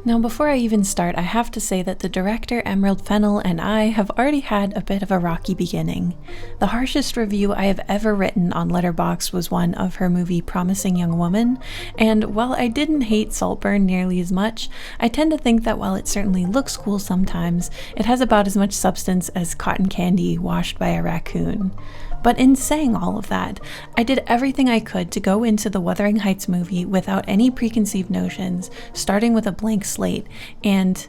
Now, before I even start, I have to say that the director Emerald Fennell and I have already had a bit of a rocky beginning. The harshest review I have ever written on Letterboxd was one of her movie Promising Young Woman, and while I didn't hate Saltburn nearly as much, I tend to think that while it certainly looks cool sometimes, it has about as much substance as cotton candy washed by a raccoon. But in saying all of that, I did everything I could to go into the Wuthering Heights movie without any preconceived notions, starting with a blank slate, and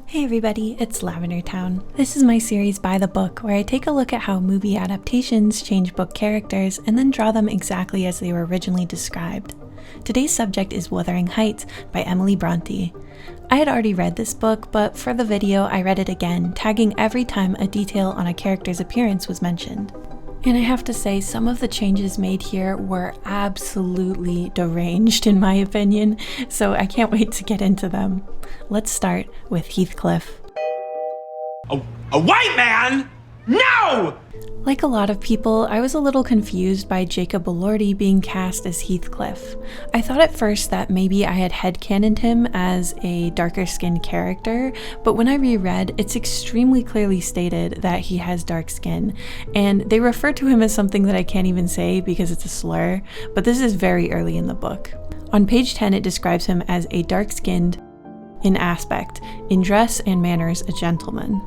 hey everybody, it's LavenderTowne. This is my series By the Book, where I take a look at how movie adaptations change book characters and then draw them exactly as they were originally described. Today's subject is Wuthering Heights by Emily Bronte. I had already read this book, but for the video I read it again, tagging every time a detail on a character's appearance was mentioned. And I have to say, some of the changes made here were absolutely deranged in my opinion, so I can't wait to get into them. Let's start with Heathcliff. A white man? No! Like a lot of people, I was a little confused by Jacob Elordi being cast as Heathcliff. I thought at first that maybe I had headcanoned him as a darker-skinned character, but when I reread, it's extremely clearly stated that he has dark skin, and they refer to him as something that I can't even say because it's a slur, but this is very early in the book. On page 10, it describes him as a dark-skinned, in aspect, in dress and manners a gentleman,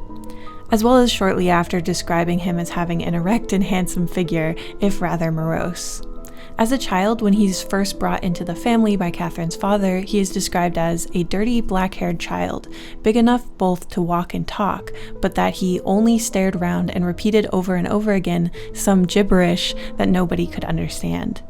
as well as shortly after describing him as having an erect and handsome figure, if rather morose. As a child, when he's first brought into the family by Catherine's father, he is described as a dirty, black-haired child, big enough both to walk and talk, but that he only stared around and repeated over and over again some gibberish that nobody could understand.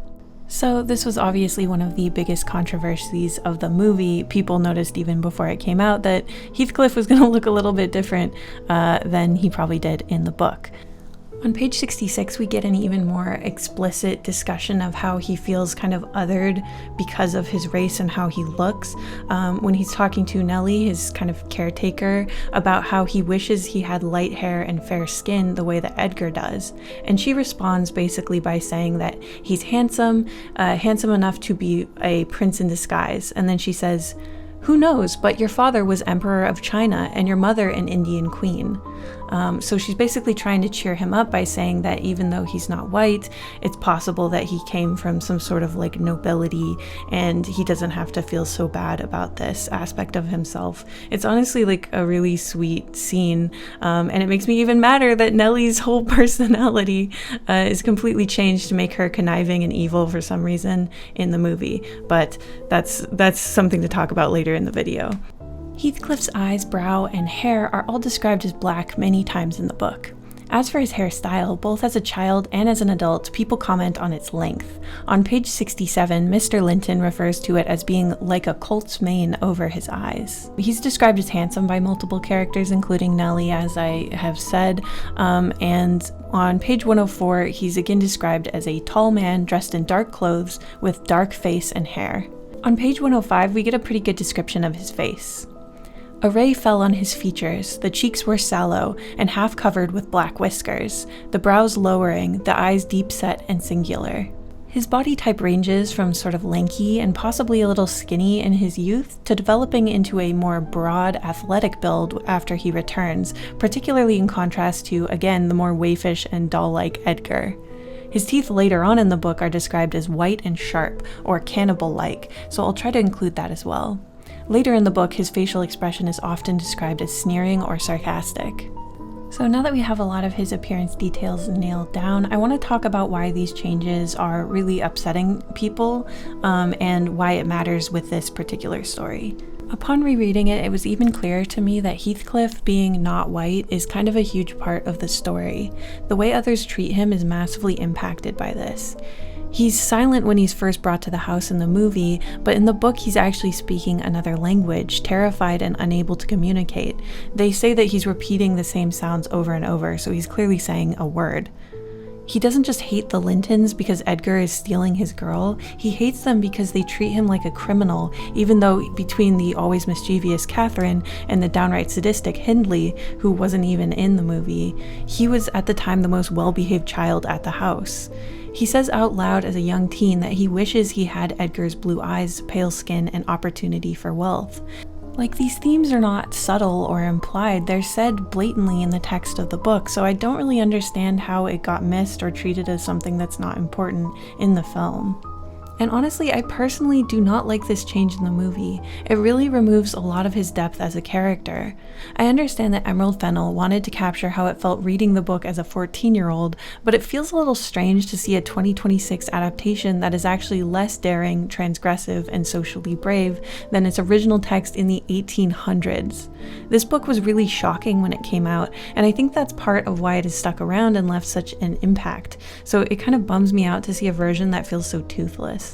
So this was obviously one of the biggest controversies of the movie. People noticed even before it came out that Heathcliff was going to look a little bit different than he probably did in the book. On page 66, we get an even more explicit discussion of how he feels kind of othered because of his race and how he looks. When he's talking to Nellie, his kind of caretaker, about how he wishes he had light hair and fair skin the way that Edgar does. And she responds basically by saying that he's handsome enough to be a prince in disguise. And then she says, "Who knows, but your father was Emperor of China and your mother an Indian queen." So she's basically trying to cheer him up by saying that even though he's not white, it's possible that he came from some sort of like nobility and he doesn't have to feel so bad about this aspect of himself. It's honestly like a really sweet scene, and it makes me even madder that Nellie's whole personality is completely changed to make her conniving and evil for some reason in the movie, but that's something to talk about later in the video. Heathcliff's eyes, brow, and hair are all described as black many times in the book. As for his hairstyle, both as a child and as an adult, people comment on its length. On page 67, Mr. Linton refers to it as being like a colt's mane over his eyes. He's described as handsome by multiple characters, including Nellie, as I have said, and on page 104, he's again described as a tall man dressed in dark clothes with dark face and hair. On page 105, we get a pretty good description of his face. A ray fell on his features, the cheeks were sallow and half covered with black whiskers, the brows lowering, the eyes deep-set and singular. His body type ranges from sort of lanky and possibly a little skinny in his youth to developing into a more broad, athletic build after he returns, particularly in contrast to, again, the more waifish and doll-like Edgar. His teeth later on in the book are described as white and sharp, or cannibal-like, so I'll try to include that as well. Later in the book, his facial expression is often described as sneering or sarcastic. So now that we have a lot of his appearance details nailed down, I want to talk about why these changes are really upsetting people, and why it matters with this particular story. Upon rereading it, it was even clearer to me that Heathcliff being not white is kind of a huge part of the story. The way others treat him is massively impacted by this. He's silent when he's first brought to the house in the movie, but in the book he's actually speaking another language, terrified and unable to communicate. They say that he's repeating the same sounds over and over, so he's clearly saying a word. He doesn't just hate the Lintons because Edgar is stealing his girl, he hates them because they treat him like a criminal, even though between the always mischievous Catherine and the downright sadistic Hindley, who wasn't even in the movie, he was at the time the most well-behaved child at the house. He says out loud as a young teen that he wishes he had Edgar's blue eyes, pale skin, and opportunity for wealth. Like, these themes are not subtle or implied, they're said blatantly in the text of the book, so I don't really understand how it got missed or treated as something that's not important in the film. And honestly, I personally do not like this change in the movie. It really removes a lot of his depth as a character. I understand that Emerald Fennell wanted to capture how it felt reading the book as a 14-year-old, but it feels a little strange to see a 2026 adaptation that is actually less daring, transgressive, and socially brave than its original text in the 1800s. This book was really shocking when it came out, and I think that's part of why it has stuck around and left such an impact. So it kind of bums me out to see a version that feels so toothless.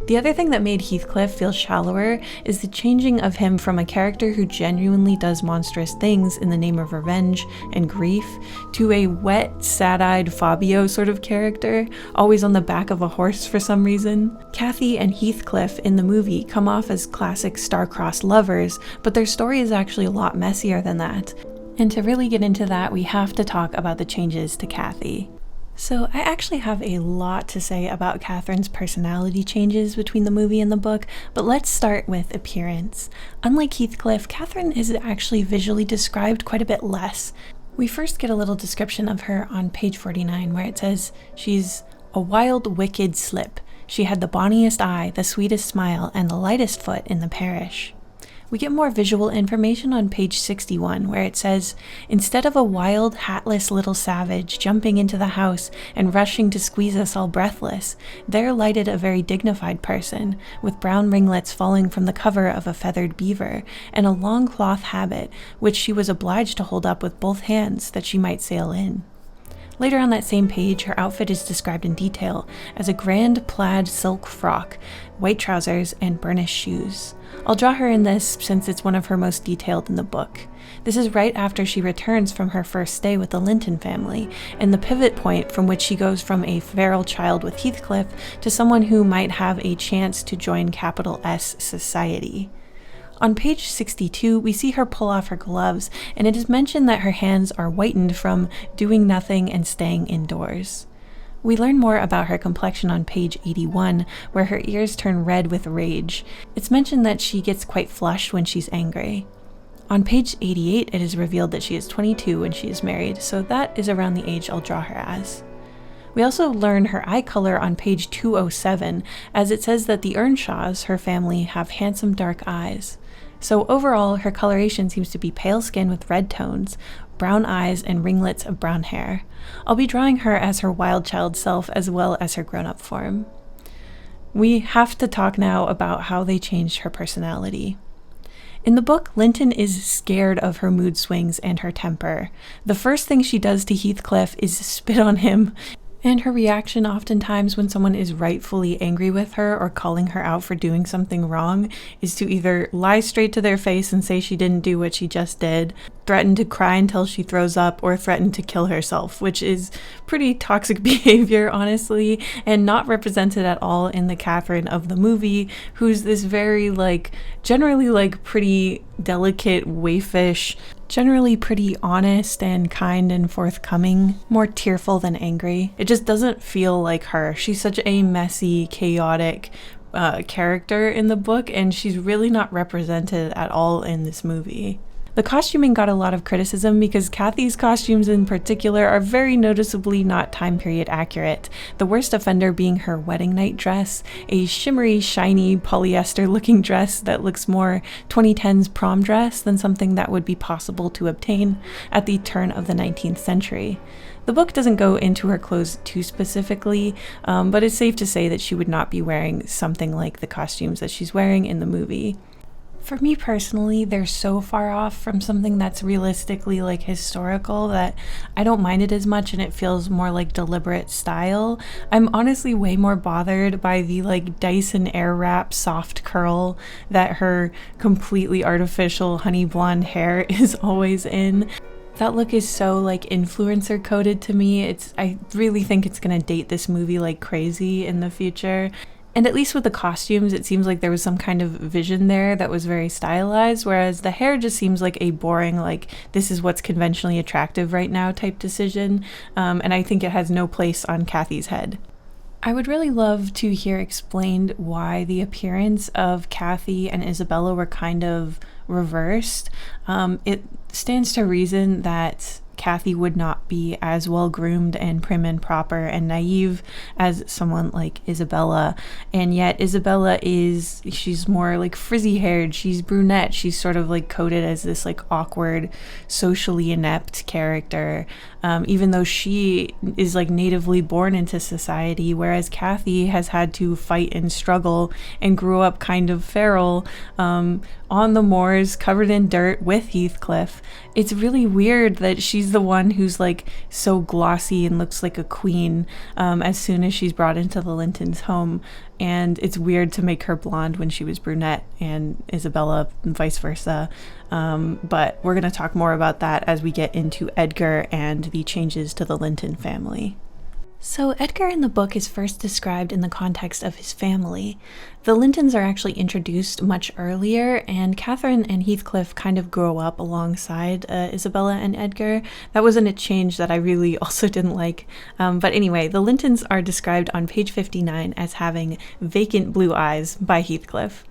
The other thing that made Heathcliff feel shallower is the changing of him from a character who genuinely does monstrous things in the name of revenge and grief to a wet, sad-eyed Fabio sort of character, always on the back of a horse for some reason. Cathy and Heathcliff in the movie come off as classic star-crossed lovers, but their story is actually a lot messier than that. And to really get into that, we have to talk about the changes to Cathy. So I actually have a lot to say about Catherine's personality changes between the movie and the book, but let's start with appearance. Unlike Heathcliff, Catherine is actually visually described quite a bit less. We first get a little description of her on page 49 where it says, "She's a wild, wicked slip. She had the bonniest eye, the sweetest smile, and the lightest foot in the parish." We get more visual information on page 61, where it says, "Instead of a wild, hatless little savage jumping into the house and rushing to squeeze us all breathless, there lighted a very dignified person, with brown ringlets falling from the cover of a feathered beaver, and a long cloth habit, which she was obliged to hold up with both hands that she might sail in." Later on that same page, her outfit is described in detail as a grand plaid silk frock, white trousers, and burnished shoes. I'll draw her in this since it's one of her most detailed in the book. This is right after she returns from her first stay with the Linton family, and the pivot point from which she goes from a feral child with Heathcliff to someone who might have a chance to join capital S society. On page 62, we see her pull off her gloves, and it is mentioned that her hands are whitened from doing nothing and staying indoors. We learn more about her complexion on page 81, where her ears turn red with rage. It's mentioned that she gets quite flushed when she's angry. On page 88, it is revealed that she is 22 when she is married, so that is around the age I'll draw her as. We also learn her eye color on page 207, as it says that the Earnshaws, her family, have handsome dark eyes. So overall, her coloration seems to be pale skin with red tones, brown eyes, and ringlets of brown hair. I'll be drawing her as her wild child self as well as her grown-up form. We have to talk now about how they changed her personality. In the book, Linton is scared of her mood swings and her temper. The first thing she does to Heathcliff is spit on him, and her reaction oftentimes when someone is rightfully angry with her or calling her out for doing something wrong is to either lie straight to their face and say she didn't do what she just did, threaten to cry until she throws up, or threaten to kill herself, which is pretty toxic behavior, honestly, and not represented at all in the Catherine of the movie, who's this very, generally pretty delicate, waifish, generally pretty honest and kind and forthcoming, more tearful than angry. It just doesn't feel like her. She's such a messy, chaotic character in the book, and she's really not represented at all in this movie. The costuming got a lot of criticism because Cathy's costumes in particular are very noticeably not time period accurate, the worst offender being her wedding night dress, a shimmery, shiny, polyester-looking dress that looks more 2010s prom dress than something that would be possible to obtain at the turn of the 19th century. The book doesn't go into her clothes too specifically, but it's safe to say that she would not be wearing something like the costumes that she's wearing in the movie. For me personally, they're so far off from something that's realistically historical that I don't mind it as much, and it feels more like deliberate style. I'm honestly way more bothered by the Dyson Airwrap soft curl that her completely artificial honey blonde hair is always in. That look is so influencer coded to me. I really think it's gonna date this movie like crazy in the future. And at least with the costumes, it seems like there was some kind of vision there that was very stylized, whereas the hair just seems like a boring, like, this is what's conventionally attractive right now type decision. And I think it has no place on Kathy's head. I would really love to hear explained why the appearance of Kathy and Isabella were kind of reversed. It stands to reason that Kathy would not be as well groomed and prim and proper and naive as someone like Isabella, and yet Isabella she's more like frizzy haired, she's brunette, she's sort of like coded as this like awkward, socially inept character, even though she is like natively born into society, whereas Kathy has had to fight and struggle and grew up kind of feral on the moors covered in dirt with Heathcliff. It's really weird that she's the one who's like so glossy and looks like a queen as soon as she's brought into the Lintons' home, and it's weird to make her blonde when she was brunette, and Isabella vice versa. But we're going to talk more about that as we get into Edgar and the changes to the Linton family. So Edgar in the book is first described in the context of his family. The Lintons are actually introduced much earlier, and Catherine and Heathcliff kind of grow up alongside Isabella and Edgar. That wasn't a change that I really also didn't like. But anyway, the Lintons are described on page 59 as having vacant blue eyes by Heathcliff.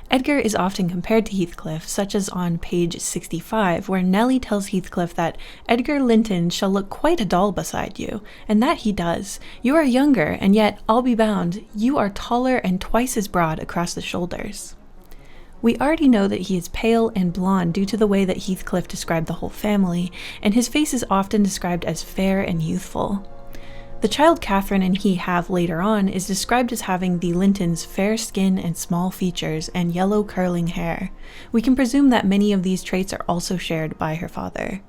Edgar is often compared to Heathcliff, such as on page 65, where Nellie tells Heathcliff that Edgar Linton shall look quite a doll beside you, and that he does. You are younger, and yet, I'll be bound, you are taller and twice as broad across the shoulders. We already know that he is pale and blonde due to the way that Heathcliff described the whole family, and his face is often described as fair and youthful. The child Catherine and he have later on is described as having the Lintons' fair skin and small features and yellow curling hair. We can presume that many of these traits are also shared by her father.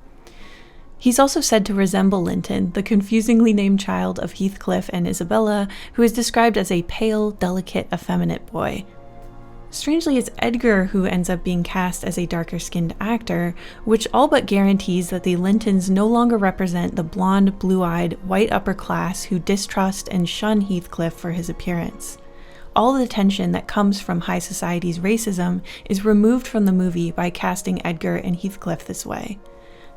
He's also said to resemble Linton, the confusingly named child of Heathcliff and Isabella, who is described as a pale, delicate, effeminate boy. Strangely, it's Edgar who ends up being cast as a darker-skinned actor, which all but guarantees that the Lintons no longer represent the blonde, blue-eyed, white upper class who distrust and shun Heathcliff for his appearance. All the tension that comes from high society's racism is removed from the movie by casting Edgar and Heathcliff this way.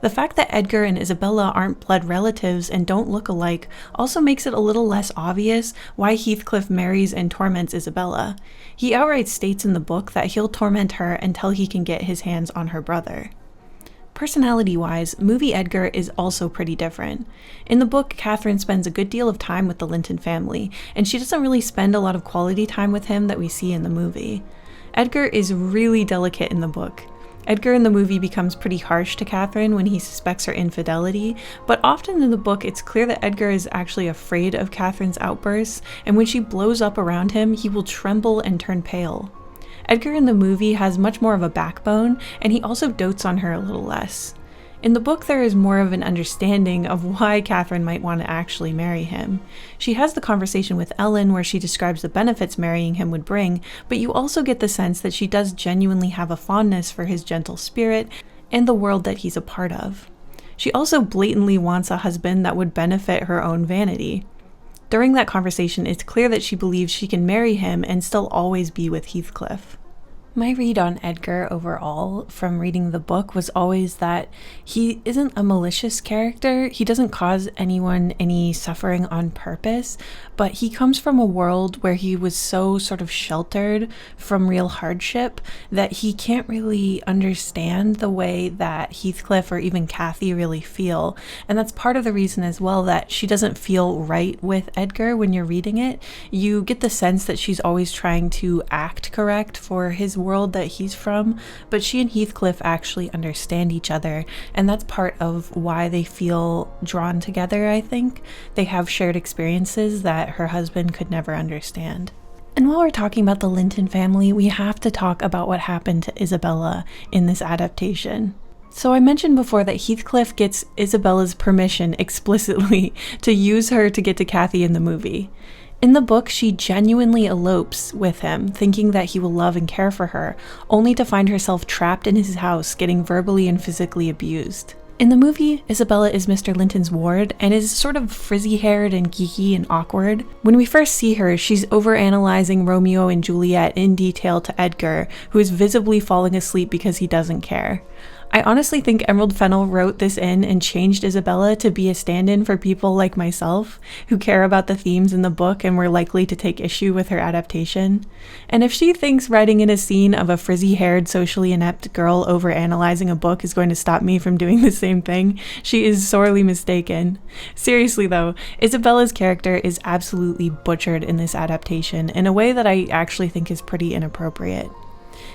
The fact that Edgar and Isabella aren't blood relatives and don't look alike also makes it a little less obvious why Heathcliff marries and torments Isabella. He outright states in the book that he'll torment her until he can get his hands on her brother. Personality-wise, movie Edgar is also pretty different. In the book, Catherine spends a good deal of time with the Linton family, and she doesn't really spend a lot of quality time with him that we see in the movie. Edgar is really delicate in the book. Edgar in the movie becomes pretty harsh to Catherine when he suspects her infidelity, but often in the book it's clear that Edgar is actually afraid of Catherine's outbursts, and when she blows up around him, he will tremble and turn pale. Edgar in the movie has much more of a backbone, and he also dotes on her a little less. In the book, there is more of an understanding of why Catherine might want to actually marry him. She has the conversation with Ellen where she describes the benefits marrying him would bring, but you also get the sense that she does genuinely have a fondness for his gentle spirit and the world that he's a part of. She also blatantly wants a husband that would benefit her own vanity. During that conversation, it's clear that she believes she can marry him and still always be with Heathcliff. My read on Edgar overall from reading the book was always that he isn't a malicious character. He doesn't cause anyone any suffering on purpose, but he comes from a world where he was so sort of sheltered from real hardship that he can't really understand the way that Heathcliff or even Kathy really feel. And that's part of the reason as well that she doesn't feel right with Edgar when you're reading it. You get the sense that she's always trying to act correct for his world that he's from, but she and Heathcliff actually understand each other, and that's part of why they feel drawn together, I think. They have shared experiences that her husband could never understand. And while we're talking about the Linton family, we have to talk about what happened to Isabella in this adaptation. So I mentioned before that Heathcliff gets Isabella's permission explicitly to use her to get to Kathy in the movie. In the book, she genuinely elopes with him, thinking that he will love and care for her, only to find herself trapped in his house, getting verbally and physically abused. In the movie, Isabella is Mr. Linton's ward and is sort of frizzy-haired and geeky and awkward. When we first see her, she's overanalyzing Romeo and Juliet in detail to Edgar, who is visibly falling asleep because he doesn't care. I honestly think Emerald Fennell wrote this in and changed Isabella to be a stand-in for people like myself, who care about the themes in the book and were likely to take issue with her adaptation. And if she thinks writing in a scene of a frizzy-haired, socially inept girl overanalyzing a book is going to stop me from doing the same thing, she is sorely mistaken. Seriously though, Isabella's character is absolutely butchered in this adaptation in a way that I actually think is pretty inappropriate.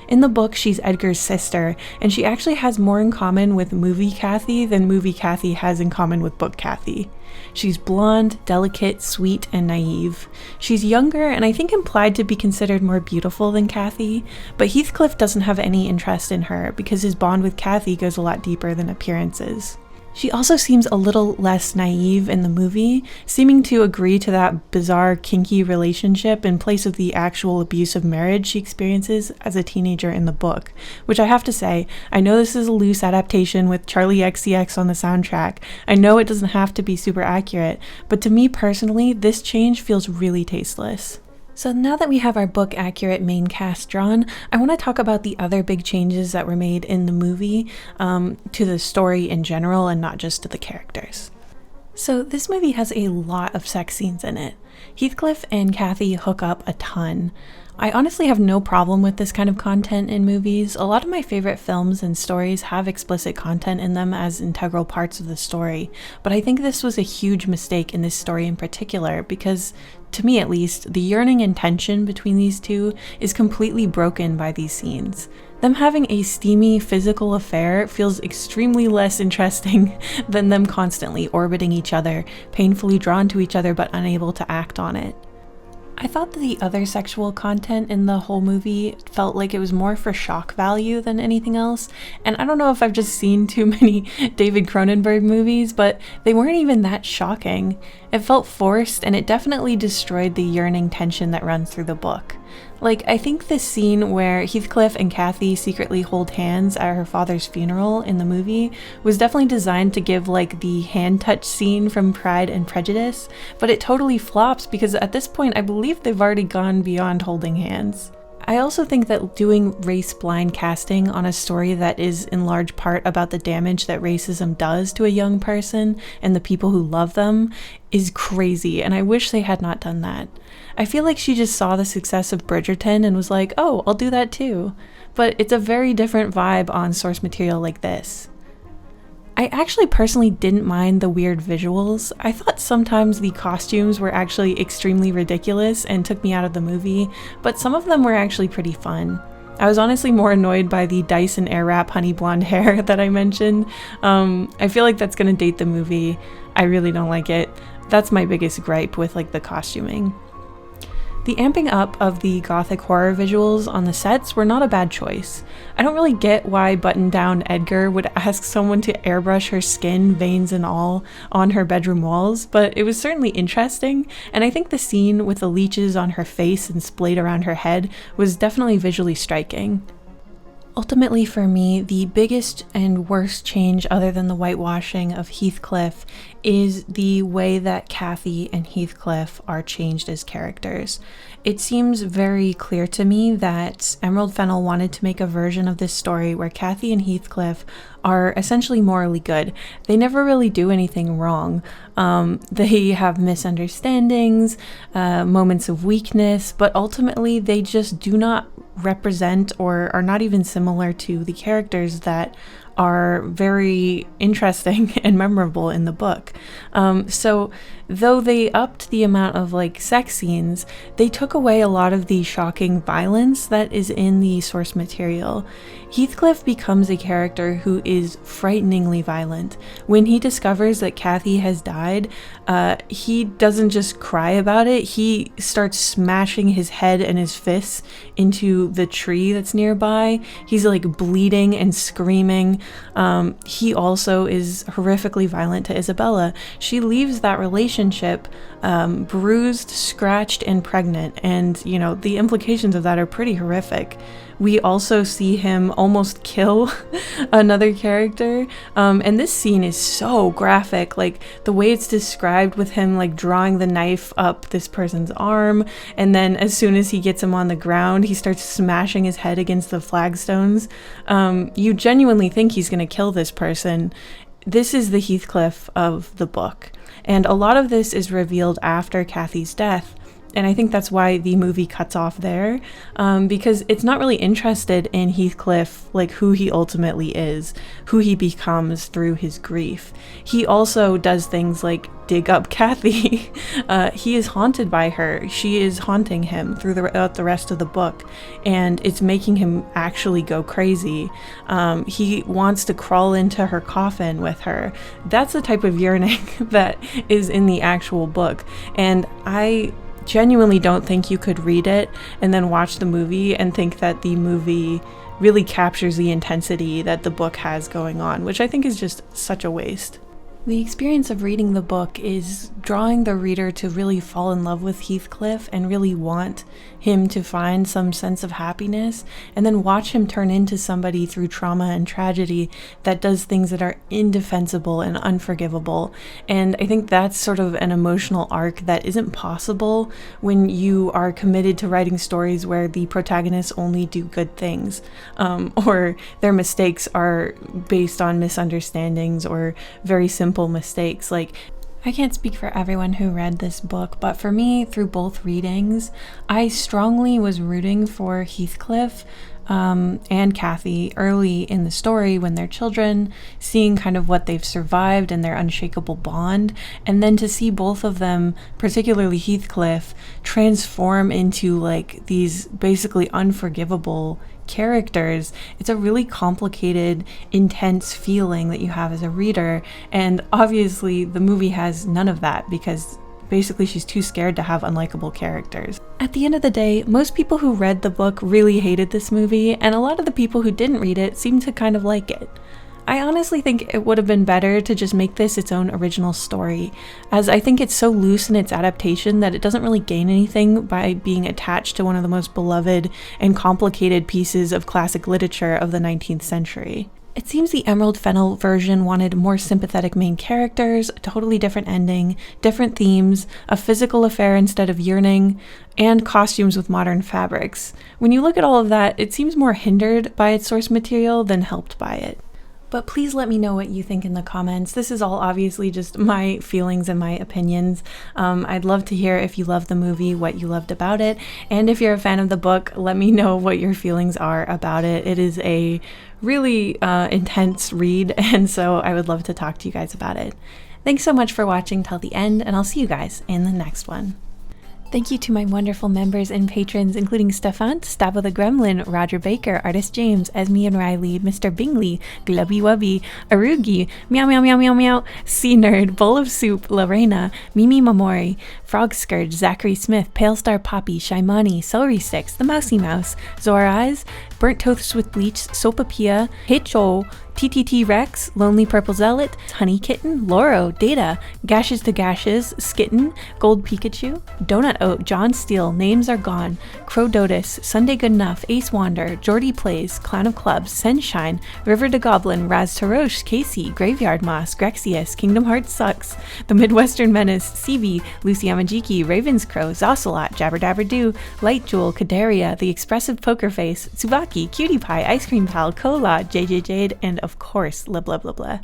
In the book, she's Edgar's sister, and she actually has more in common with movie Kathy than movie Kathy has in common with book Kathy. She's blonde, delicate, sweet, and naive. She's younger and I think implied to be considered more beautiful than Kathy, but Heathcliff doesn't have any interest in her because his bond with Kathy goes a lot deeper than appearances. She also seems a little less naive in the movie, seeming to agree to that bizarre, kinky relationship in place of the actual abusive marriage she experiences as a teenager in the book, which I have to say, I know this is a loose adaptation with Charlie XCX on the soundtrack. I know it doesn't have to be super accurate, but to me personally, this change feels really tasteless. So now that we have our book-accurate main cast drawn, I want to talk about the other big changes that were made in the movie to the story in general and not just to the characters. So this movie has a lot of sex scenes in it. Heathcliff and Kathy hook up a ton. I honestly have no problem with this kind of content in movies. A lot of my favorite films and stories have explicit content in them as integral parts of the story, but I think this was a huge mistake in this story in particular because, to me at least, the yearning and tension between these two is completely broken by these scenes. Them having a steamy physical affair feels extremely less interesting than them constantly orbiting each other, painfully drawn to each other but unable to act on it. I thought that the other sexual content in the whole movie felt like it was more for shock value than anything else, and I don't know if I've just seen too many David Cronenberg movies, but they weren't even that shocking. It felt forced, and it definitely destroyed the yearning tension that runs through the book. Like, I think this scene where Heathcliff and Kathy secretly hold hands at her father's funeral in the movie was definitely designed to give like the hand touch scene from Pride and Prejudice, but it totally flops because at this point I believe they've already gone beyond holding hands. I also think that doing race-blind casting on a story that is in large part about the damage that racism does to a young person and the people who love them is crazy, and I wish they had not done that. I feel like she just saw the success of Bridgerton and was like, oh, I'll do that too. But it's a very different vibe on source material like this. I actually personally didn't mind the weird visuals. I thought sometimes the costumes were actually extremely ridiculous and took me out of the movie, but some of them were actually pretty fun. I was honestly more annoyed by the Dyson Airwrap honey blonde hair that I mentioned. I feel like that's gonna date the movie. I really don't like it. That's my biggest gripe with like the costuming. The amping up of the gothic horror visuals on the sets were not a bad choice. I don't really get why button-down Edgar would ask someone to airbrush her skin, veins and all, on her bedroom walls, but it was certainly interesting, and I think the scene with the leeches on her face and splayed around her head was definitely visually striking. Ultimately for me, the biggest and worst change other than the whitewashing of Heathcliff is the way that Kathy and Heathcliff are changed as characters. It seems very clear to me that Emerald Fennell wanted to make a version of this story where Kathy and Heathcliff are essentially morally good. They never really do anything wrong. They have misunderstandings, moments of weakness, but ultimately they just do not represent or are not even similar to the characters that are very interesting and memorable in the book. So though they upped the amount of like sex scenes, they took away a lot of the shocking violence that is in the source material. Heathcliff becomes a character who is frighteningly violent. When he discovers that Kathy has died, he doesn't just cry about it, he starts smashing his head and his fists into the tree that's nearby. He's like bleeding and screaming. He also is horrifically violent to Isabella. She leaves that relationship bruised, scratched, and pregnant, and you know, the implications of that are pretty horrific. we also see him almost kill another character. And this scene is so graphic, like the way it's described with him like drawing the knife up this person's arm, and then as soon as he gets him on the ground, he starts smashing his head against the flagstones. You genuinely think he's gonna kill this person. This is the Heathcliff of the book, and a lot of this is revealed after Kathy's death. And I think that's why the movie cuts off there, because it's not really interested in Heathcliff, like who he ultimately is, who he becomes through his grief. He also does things like dig up Kathy. He is haunted by her. She is haunting him throughout the rest of the book, and it's making him actually go crazy. He wants to crawl into her coffin with her. That's the type of yearning that is in the actual book, and I genuinely don't think you could read it and then watch the movie and think that the movie really captures the intensity that the book has going on, which I think is just such a waste. The experience of reading the book is drawing the reader to really fall in love with Heathcliff and really want him to find some sense of happiness, and then watch him turn into somebody through trauma and tragedy that does things that are indefensible and unforgivable. And I think that's sort of an emotional arc that isn't possible when you are committed to writing stories where the protagonists only do good things, or their mistakes are based on misunderstandings or very simple mistakes. Like, I can't speak for everyone who read this book, but for me, through both readings, I strongly was rooting for Heathcliff and Kathy early in the story when they're children, seeing kind of what they've survived and their unshakable bond, and then to see both of them, particularly Heathcliff, transform into like these basically unforgivable characters. It's a really complicated, intense feeling that you have as a reader, and obviously the movie has none of that because basically she's too scared to have unlikable characters. At the end of the day, most people who read the book really hated this movie, and a lot of the people who didn't read it seemed to kind of like it. I honestly think it would have been better to just make this its own original story, as I think it's so loose in its adaptation that it doesn't really gain anything by being attached to one of the most beloved and complicated pieces of classic literature of the 19th century. It seems the Emerald Fennell version wanted more sympathetic main characters, a totally different ending, different themes, a physical affair instead of yearning, and costumes with modern fabrics. When you look at all of that, it seems more hindered by its source material than helped by it. But please let me know what you think in the comments. This is all obviously just my feelings and my opinions. I'd love to hear if you loved the movie, what you loved about it, and if you're a fan of the book, let me know what your feelings are about it. It is a really intense read, and so I would love to talk to you guys about it. Thanks so much for watching till the end, and I'll see you guys in the next one. Thank you to my wonderful members and patrons, including Stefan, Stavo the Gremlin, Roger Baker, Artist James, Esme and Riley, Mr. Bingley, Glubby Wubby, Arugi, Meow Meow Meow Meow Meow, Sea Nerd, Bowl of Soup, Lorena, Mimi Mamori, Frog Scourge, Zachary Smith, Pale Star Poppy, Shaimani, Celery Sticks, The Mousy Mouse, Zora Eyes, Burnt Toast with Bleach, Sopapia, Hicho, TTT Rex, Lonely Purple Zealot, Honey Kitten, Loro, Data, Gashes to Gashes, Skitten, Gold Pikachu, Donut Oat, John Steele, Names Are Gone, Crow Dotus, Sunday Good Enough, Ace Wander, Jordy Plays, Clown of Clubs, Sunshine, River to Goblin, Raz Tarosh, Casey, Graveyard Moss, Grexius, Kingdom Hearts Sucks, The Midwestern Menace, CB, Lucy Amajiki, Ravens Crow, Zocelot, Jabber Dabber Doo, Light Jewel, Kadaria, The Expressive Poker Face, Tsubaki, Cutie Pie, Ice Cream Pal, Kola, JJ Jade, and of course, blah blah blah blah.